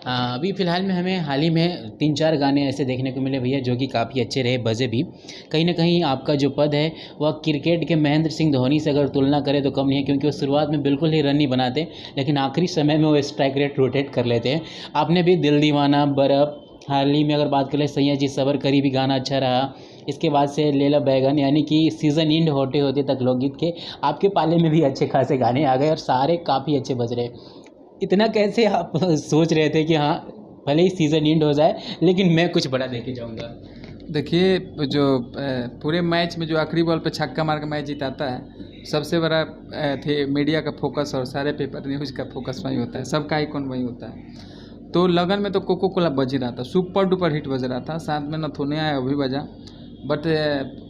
अभी फ़िलहाल में हमें हाल ही में 3-4 गाने ऐसे देखने को मिले भैया जो कि काफ़ी अच्छे रहे, बजे भी। कहीं न कहीं आपका जो पद है वह क्रिकेट के महेंद्र सिंह धोनी से अगर तुलना करें तो कम नहीं है, क्योंकि वो शुरुआत में बिल्कुल ही रन नहीं बनाते, लेकिन आखिरी समय में वो स्ट्राइक रेट रोटेट कर लेते हैं। आपने भी दिल दीवाना, बर्फ़, हाल ही में अगर बात करें सैयां जी सबर करी भी गाना अच्छा रहा। इसके बाद से लेला बैगन, यानी कि सीज़न एंड होते-होते तक लोकगीत के आपके पाले में भी अच्छे खासे गाने आ गए और सारे काफ़ी अच्छे बज रहे। इतना कैसे आप सोच रहे थे कि हाँ, भले ही सीज़न एंड हो जाए लेकिन मैं कुछ बड़ा देके जाऊँगा? देखिए, जो पूरे मैच में जो आखिरी बॉल पे छक्का मार के मैच जिताता है, सबसे बड़ा थे मीडिया का फोकस और सारे पेपर न्यूज़ का फोकस वही होता है, सबका आइकॉन वही होता है। तो लगन में तो कोको कोला बज ही रहा था, सुपर डुपर हिट बज रहा था, साथ में नथुने आया वो भी बजा। बट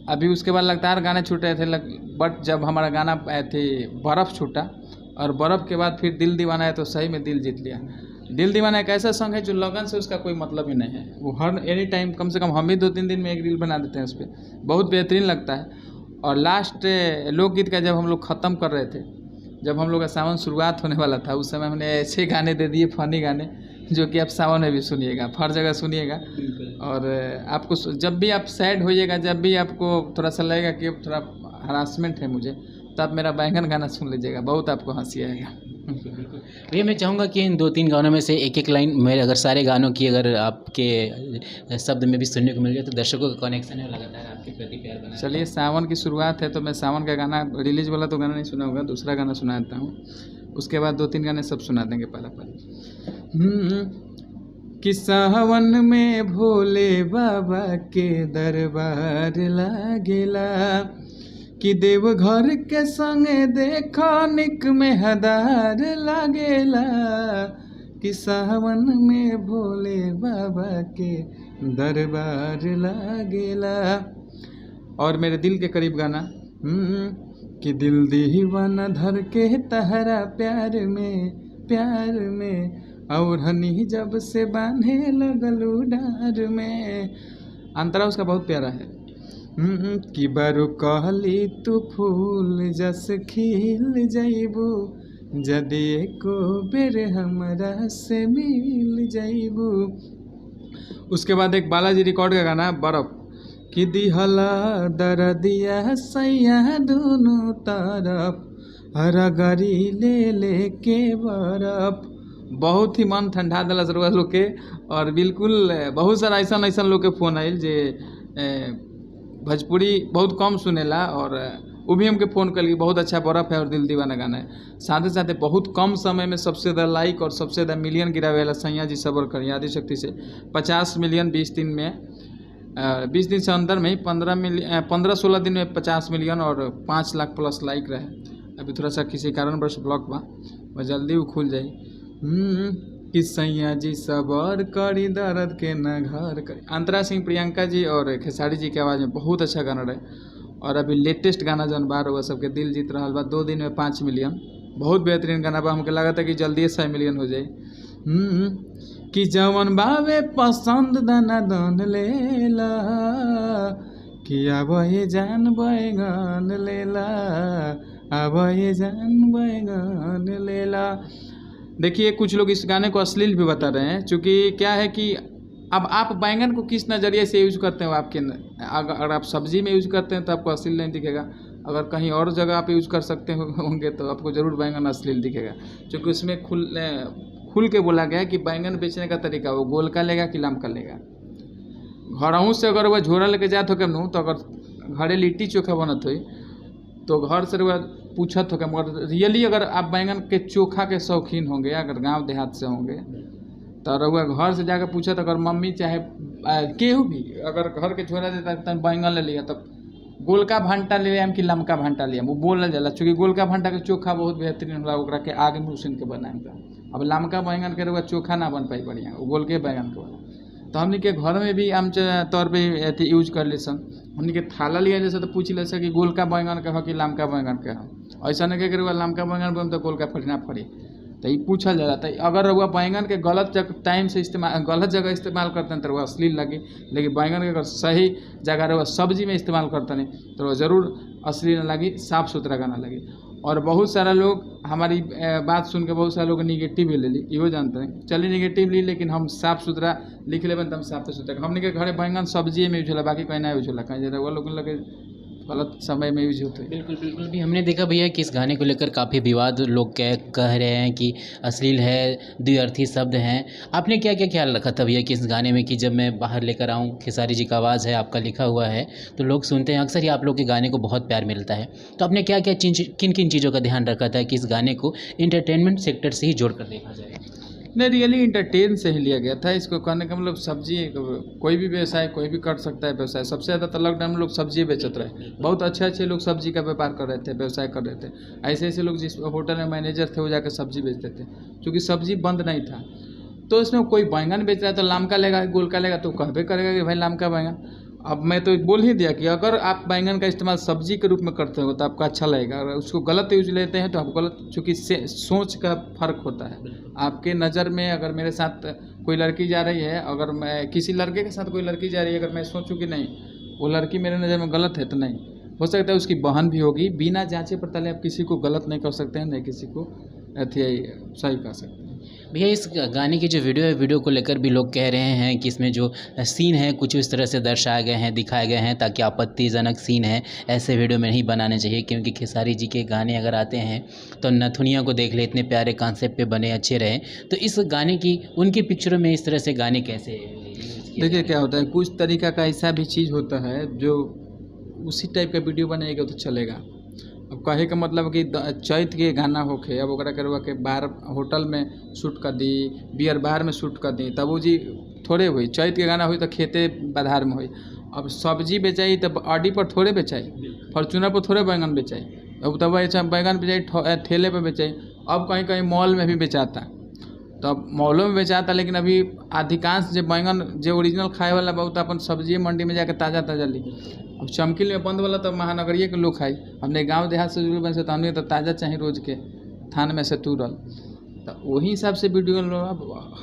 अभी उसके बाद लगातार गाने छूट रहे थे, बट जब हमारा गाना थे बर्फ़ छूटा, और बर्फ़ के बाद फिर दिल दीवाना है तो सही में दिल जीत लिया। दिल दीवाना एक ऐसा सॉन्ग है जो लगन से उसका कोई मतलब ही नहीं है, वो हर एनी टाइम कम से कम हम भी 2-3 दिन में एक रील बना देते हैं उस पर, बहुत बेहतरीन लगता है। और लास्ट लोकगीत का जब हम लोग ख़त्म कर रहे थे, जब हम लोग का सावन शुरुआत होने वाला था, उस समय हमने ऐसे गाने दे दिए, फनी गाने, जो कि आप सावन में भी सुनिएगा, हर जगह सुनिएगा। और आपको जब भी आप सैड होइएगा, जब भी आपको थोड़ा सा लगेगा कि थोड़ा हरासमेंट है मुझे, तो आप मेरा बैंगन गाना सुन लीजिएगा, बहुत आपको हंसी आएगा। भैया मैं चाहूँगा कि इन 2-3 गानों में से एक-एक लाइन मेरे, अगर सारे गानों की अगर आपके शब्द में भी सुनने को मिल जाए तो दर्शकों का कनेक्शन है लगातार आपके प्रति प्यार बना रहेगा। चलिए, सावन की शुरुआत है तो मैं सावन का गाना, रिलीज वाला तो गाना नहीं सुना होगा, दूसरा गाना सुना देता हूँ, उसके बाद 2-3 गाने सब सुना देंगे पहला कि सावन में भोले बाबा के दरबार लागेला, कि देवघर के संगे देखो निक में हदार लागेला, कि सावन में भोले बाबा के दरबार लागेला। और मेरे दिल के करीब गाना कि दिल दीवाना धर के तहरा प्यार में और हनी जब से बांधे लगलू डार में। अंतरा उसका बहुत प्यारा है कि बारू कहली तू फूल जस खिल जइबू, जदि एको बेर हमरा से मिल जइबू। उसके बाद एक बालाजी रिकॉर्ड का गाना बर्फ़, कि दिहला दरदिया सैया दोनों तरफ, हरगरी ले के बर्फ़। बहुत ही मन ठंडा दिला जरूर लोग के। और बिल्कुल बहुत सारा ऐसा लोग के फ़ोन आयल जे भोजपुरी बहुत कम सुनेला, और वो भी हमके फ़ोन कर, बहुत अच्छा बर्फ़ है और दिल दीवाना गाना है। साथ ही साथ बहुत कम समय में सबसे ज़्यादा लाइक और सबसे ज़्यादा मिलियन गिरावे वाला सैया जी सबर करी आदिशक्ति से 50 मिलियन 20 दिन में, 20 दिन से अंदर में ही 15-16 दिन में 50 मिलियन और 5 लाख प्लस लाइक रहे। अभी थोड़ा सा किसी कारणवश ब्लॉक बा, वह जल्दी वो खुल जाए। कि सैया जी सबर करी दर्द के न घर करी। अंतरा सिंह, प्रियंका जी और खेसारी जी के आवाज़ में बहुत अच्छा गाना रहे। और अभी लेटेस्ट गाना जौन बार हुआ सबके दिल जीत रहा बा, 2 दिन में 5 मिलियन, बहुत बेहतरीन गाना बा। हमके लगा था कि जल्दी 100 मिलियन हो जाए। कि जवन बावे पसंद दाना दन लेला, कि अब ये जान बैगन लेला, अब ये जान बैगन लेला। देखिए, कुछ लोग इस गाने को अश्लील भी बता रहे हैं, क्योंकि क्या है कि अब आप बैंगन को किस नज़रिए से यूज़ करते हो, आपके अगर आप सब्जी में यूज़ करते हैं तो आपको अश्लील नहीं दिखेगा, अगर कहीं और जगह आप यूज़ कर सकते होंगे तो आपको ज़रूर बैंगन अश्लील दिखेगा। क्योंकि उसमें खुल के बोला गया है कि बैंगन बेचने का तरीका वो गोल का लेगा कि लम का लेगा। घरों से अगर वह झोरा लेके जात हो के नू, तो अगर घरे लिट्टी चोखा बनत हो तो घर से वह पूछत हो, मगर रियली अगर आप बैंगन के चोखा के शौकीन होंगे, अगर गांव देहात से होंगे, तो रउआ घर से जाकर पूछत, अगर मम्मी चाहे केहू भी अगर घर के झोरा देता तब बैंगन ले लिया, तब गोलका भंटा ले लिया कि लमका भंटा लिया, वो बोलल जाला। चूँकि गोलका भंटा के चोखा बहुत बेहतरीन होला, ओकरा के आग में उसीन के बनाएगा। अब लमका बैंगन के रउआ चोखा ना बन पाई बढ़िया, वो गोल के बैंगन के बना। तो हमने के घर में भी आम तौर पे अथी यूज कर ले सन, हमने के थाला लिया जैसे तो पूछ ले कि गोलका बैंगन के हो कि लमका बैंगन के हो। ऐसा नहीं कि लमका बैंगन बन तो गोलका फड़ी ना फड़ी, तो ये पूछल जाला। तो अगर वह बैंगन के गलत टाइम से गलत जगह इस्तेमाल करते हैं तो वह अश्लील लगे, लेकिन बैंगन के अगर सही जगह रह सब्जी में इस्तेमाल करते हैं तो वह ज़रूर अश्लील ना लगी, साफ़ सुथरा गाना लगे। और बहुत सारा लोग हमारी बात सुन के बहुत सारे लोग निगेटिव भी ले ली, इहो जानते हैं। चलिए निगेटिव ली, लेकिन हम साफ सुथरा लिख लेबन तो हम साफ सुथरा हमने के घरे बैंगन सब्जी में यूज होला, बाकी कहीं ना यूज होला, कहीं ज़्यादा वो लोग लगे गलत समय में यूज होते हैं। बिल्कुल बिल्कुल भी हमने देखा भैया कि इस गाने को लेकर काफ़ी विवाद लोग कह रहे हैं कि अश्लील है, द्व्यर्थी शब्द हैं। आपने क्या क्या ख्याल रखा था भैया कि इस गाने में कि जब मैं बाहर लेकर आऊँ, खेसारी जी का आवाज़ है, आपका लिखा हुआ है, तो लोग सुनते हैं, अक्सर ही आप लोग के गाने को बहुत प्यार मिलता है, तो आपने क्या क्या किन किन चीज़ों का ध्यान रखा था कि इस गाने को इंटरटेनमेंट सेक्टर से ही जोड़ कर देखा जाए? नहीं, रियली इंटरटेन से ही लिया गया था। इसको कहने का मतलब सब्जी, कोई भी व्यवसाय कोई भी कर सकता है व्यवसाय। सबसे ज़्यादा तो लॉकडाउन में लोग सब्जी बेचत रहे, बहुत अच्छे अच्छे लोग सब्जी का व्यापार कर रहे थे, व्यवसाय कर रहे थे। ऐसे ऐसे लोग जिस होटल में मैनेजर थे वो जाकर सब्जी बेचते थे, क्योंकि सब्जी बंद नहीं था। तो इसमें कोई बैंगन बेच रहा है तो लामका लेगा, गोलका लेगा, तो कहबे करेगा कि भाई लामका बैंगन। अब मैं तो बोल ही दिया कि अगर आप बैंगन का इस्तेमाल सब्जी के रूप में करते हो तो आपको अच्छा लगेगा, अगर उसको गलत यूज लेते हैं तो आप गलत, चूँकि सोच का फ़र्क होता है। आपके नज़र में अगर मेरे साथ कोई लड़की जा रही है, अगर मैं किसी लड़के के साथ कोई लड़की जा रही है, अगर मैं सोचूं कि नहीं वो लड़की मेरे नज़र में गलत है, तो नहीं हो सकता है उसकी बहन भी होगी। बिना जांचे पड़ताले आप किसी को गलत नहीं कर सकते हैं, नहीं किसी को सही कर सकते हैं। भैया इस गाने की जो वीडियो है, वीडियो को लेकर भी लोग कह रहे हैं कि इसमें जो सीन है कुछ इस तरह से दर्शाए गए हैं, दिखाए गए हैं, ताकि आपत्तिजनक सीन है ऐसे वीडियो में नहीं बनाने चाहिए, क्योंकि खेसारी जी के गाने अगर आते हैं तो नथुनिया को देख ले, इतने प्यारे कॉन्सेप्ट पे बने, अच्छे रहे। तो इस गाने की उनकी पिक्चरों में इस तरह से गाने कैसे? देखिए क्या होता है, कुछ तरीका का ऐसा भी चीज़ होता है जो उसी टाइप का वीडियो बनेगा तो चलेगा। अब कहे का मतलब कि चैत के गाना होके, अब ओकरा करवा के बार होटल में शूट कर दी, बियर बार में शूट कर दी, तब वो जी थोड़े हुई। चैत के गाना हुई तो खेते बाधार में हुई। अब सब्जी बेचाई तब आडी पर थोड़े बेचाई, फॉर्चूनर पर थोड़े बैंगन बेचाई, अब तब ऐसा बैंगन बेचाई ठेले पर बेचाई। अब कहीं कहीं मॉल में भी बेचाता, तो अब मॉलों में बेचाता, लेकिन अभी अधिकांश जो बैंगन जो ओरिजिनल खाए वाला बहुत अपन सब्जी मंडी में जाकर ताज़ा ताज़ा ली। अब चमकील में बंद वाला तो महानगरीय के लोग खाई, हमने गांव देहात से जुड़े बन से, तो हमने तो ताज़ा चाहिए रोज के थान में से तुरल। तो वही हिसाब से वीडियो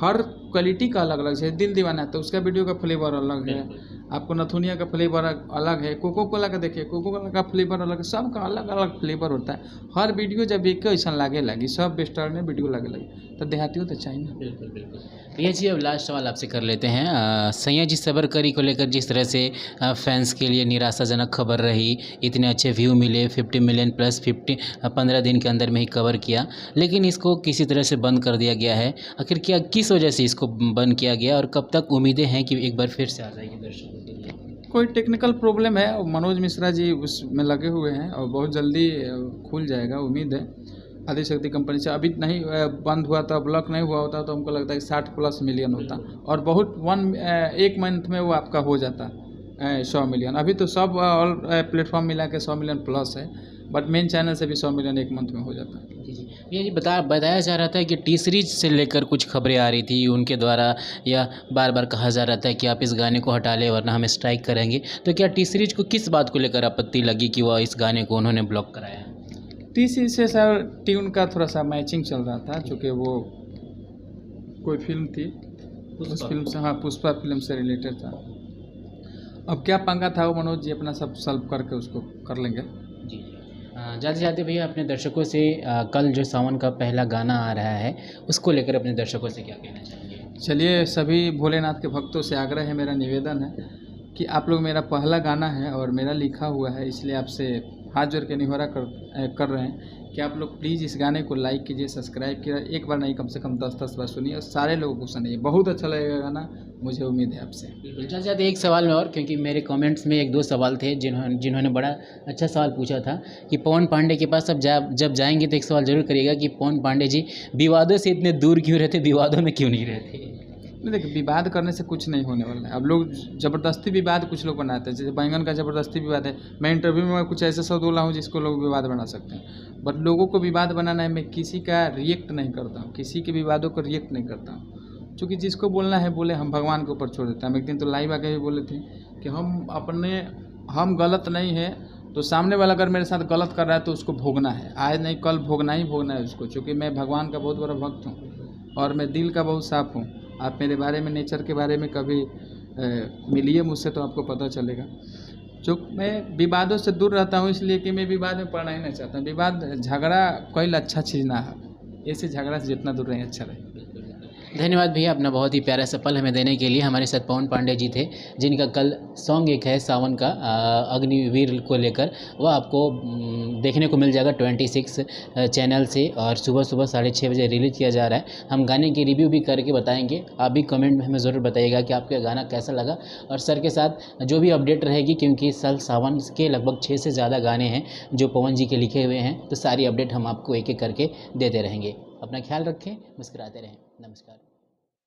हर क्वालिटी का अलग अलग है। दिल दीवाना है तो उसका वीडियो का फ्लेवर अलग है, आपको नथुनिया का फ्लेवर अलग है, कोको कोला का देखिए कोको कोला का फ्लेवर अलग है, सबका अलग अलग फ्लेवर होता है। हर वीडियो जब एक ऐसा लागे लगी, सब बेस्टर में वीडियो लागे लगी, तो देहातियों तो चाहिए ना। बिल्कुल बिल्कुल भैया जी, अब लास्ट सवाल आपसे कर लेते हैं। सैया जी सबरकरी को लेकर जिस तरह से फैंस के लिए निराशाजनक खबर रही, इतने अच्छे व्यू मिले, 50 मिलियन प्लस 15 दिन के अंदर में ही कवर किया, लेकिन इसको किसी तरह से बंद कर दिया गया है। आखिर क्या किस वजह से इसको बंद किया गया, और कब तक उम्मीदें हैं कि एक बार फिर से आ जाएगी दर्शकों के लिए? कोई टेक्निकल प्रॉब्लम है और मनोज मिश्रा जी उसमें लगे हुए हैं और बहुत जल्दी खुल जाएगा, उम्मीद है। आदिशक्ति कंपनी से अभी नहीं बंद हुआ था, ब्लॉक नहीं हुआ होता तो हमको लगता है 60+ मिलियन होता, और बहुत एक मंथ में वो आपका हो जाता 100 मिलियन। अभी तो सब ऑल प्लेटफॉर्म मिला के 100 मिलियन प्लस है, बट मेन चैनल से भी 100 मिलियन एक मंथ में हो जाता है। जी जी, ये बताया जा रहा था कि टी सीरीज से लेकर कुछ खबरें आ रही थी उनके द्वारा, या बार बार कहा जा रहा था कि आप इस गाने को हटा लें वरना हम स्ट्राइक करेंगे। तो क्या टी सीरीज को किस बात को लेकर आपत्ति लगी कि वह इस गाने को उन्होंने ब्लॉक कराया? टी सीरीज से सर ट्यून का थोड़ा सा मैचिंग चल रहा था, चूँकि वो कोई फिल्म थी, उस फिल्म से, हाँ पुष्पा फिल्म से रिलेटेड था। अब क्या पंगा था वो मनोज जी अपना सब सॉल्व करके उसको कर लेंगे। जी, जाते जाते भैया अपने दर्शकों से कल जो सावन का पहला गाना आ रहा है उसको लेकर अपने दर्शकों से क्या कहना चाहेंगे? चलिए, सभी भोलेनाथ के भक्तों से आग्रह है, मेरा निवेदन है कि आप लोग, मेरा पहला गाना है और मेरा लिखा हुआ है, इसलिए आपसे हाथ जोड़ के निहोरा कर रहे हैं कि आप लोग प्लीज़ इस गाने को लाइक कीजिए, सब्सक्राइब कीजिए, एक बार नहीं कम से कम 10 बार सुनिए और सारे लोगों को सुनिए, बहुत अच्छा लगेगा गाना, मुझे उम्मीद है आपसे। बिल्कुल, जाते जाते एक सवाल में और, क्योंकि मेरे कमेंट्स में 1-2 सवाल थे जिन्होंने बड़ा अच्छा सवाल पूछा था कि पवन पांडे के पास अब जब जाएंगे तो एक सवाल जरूर करिएगा कि पवन पांडे जी विवादों से इतने दूर क्यों रहते, विवादों में क्यों नहीं रहते? नहीं, देखिए विवाद करने से कुछ नहीं होने वाला है। अब लोग ज़बरदस्ती विवाद कुछ लोग बनाते हैं, जैसे बैंगन का ज़बरदस्ती विवाद है। मैं इंटरव्यू में कुछ ऐसे शब्द बोला हूँ जिसको लोग विवाद बना सकते हैं, बट लोगों को विवाद बनाना है। मैं किसी का रिएक्ट नहीं करता हूँ, किसी के विवादों को रिएक्ट नहीं करता हूँ, क्योंकि जिसको बोलना है बोले, हम भगवान के ऊपर छोड़ देते हैं। हम एक दिन तो लाइव आके भी बोले थे कि हम गलत नहीं है, तो सामने वाला अगर मेरे साथ गलत कर रहा है तो उसको भोगना है, आज नहीं कल भोगना ही भोगना है उसको, क्योंकि मैं भगवान का बहुत बड़ा भक्त हूँ और मैं दिल का बहुत साफ हूँ। आप मेरे बारे में, नेचर के बारे में कभी मिलिए मुझसे तो आपको पता चलेगा। जो मैं विवादों से दूर रहता हूँ इसलिए कि मैं विवाद में पड़ना ही नहीं चाहता। विवाद झगड़ा कोई अच्छा चीज़ ना है, ऐसे झगड़ा से जितना दूर रहे अच्छा रहे। धन्यवाद भैया, अपना बहुत ही प्यारा सा पल हमें देने के लिए। हमारे साथ पवन पांडे जी थे, जिनका कल सॉन्ग एक है सावन का अग्निवीर को लेकर, वह आपको देखने को मिल जाएगा 26 चैनल से, और सुबह सुबह 6:30 बजे रिलीज़ किया जा रहा है। हम गाने की रिव्यू भी करके बताएंगे, आप भी कमेंट में हमें ज़रूर बताइएगा कि आपको गाना कैसा लगा। और सर के साथ जो भी अपडेट रहेगी, क्योंकि इस साल सावन के लगभग 6 से ज़्यादा गाने हैं जो पवन जी के लिखे हुए हैं, तो सारी अपडेट हम आपको एक एक करके देते रहेंगे। अपना ख्याल रखें, मुस्कुराते रहें। नमस्कार।